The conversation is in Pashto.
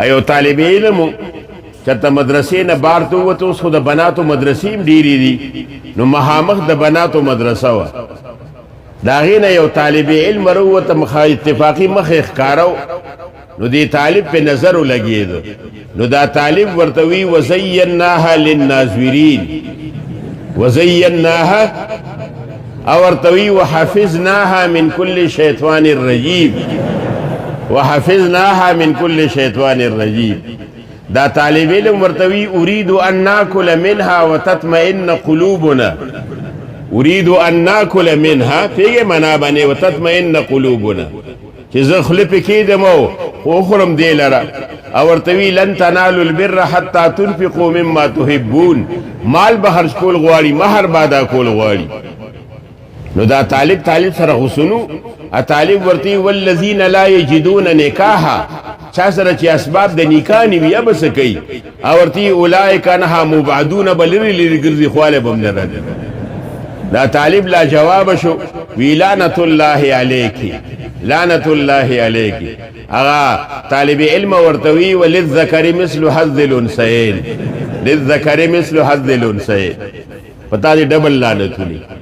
ایو طالب علم چرته مدرسې نه بار ته ووته اوس خو د بناتو مدرسې هم ډېرې دي نو مخامخ د بناتو مدرسه وه د هغې نه یو طالب علم راووته اتفاقي مخ یې ښکاره نو دې طالب پې نظر ولګېده نو دا طالب ورته وی وزیناها للناظرین وزیناها او ورته وی وحفظناها من كل شیطان الرجیم وحفظناها من كل شیطان الرجیم دا طالب علم ورته وی اريد ان ناكل منها وتطمئن قلوبنا اريد ان ناكل منها پیږه معنا باندې وتطمئن قلوبنا چې زه خله پې کېدم او وخورم دې لره او ورته وی لن تنالوا البر حتى تنفقوا مما تحبون مال به خرج کول غواړي مهر به ادا کول غواړي نو دا طالب سره غسنو طالب ورته والذین لا یجدون نکاحا چا سره چې اسباب د نکاح نه وي به څه کوي او ورته اولئک عنها مبعدون به لرې ګرځي خواله به هم نه راځي دا طالب لا جواب شو وی لعنت الله علیکی لعنت الله علیکی اغا طالب علم ورته وی وللذکر مثل حظ الانثیین للذکر مثل حظ الانثیین پتا دې ډبل لعنت ونی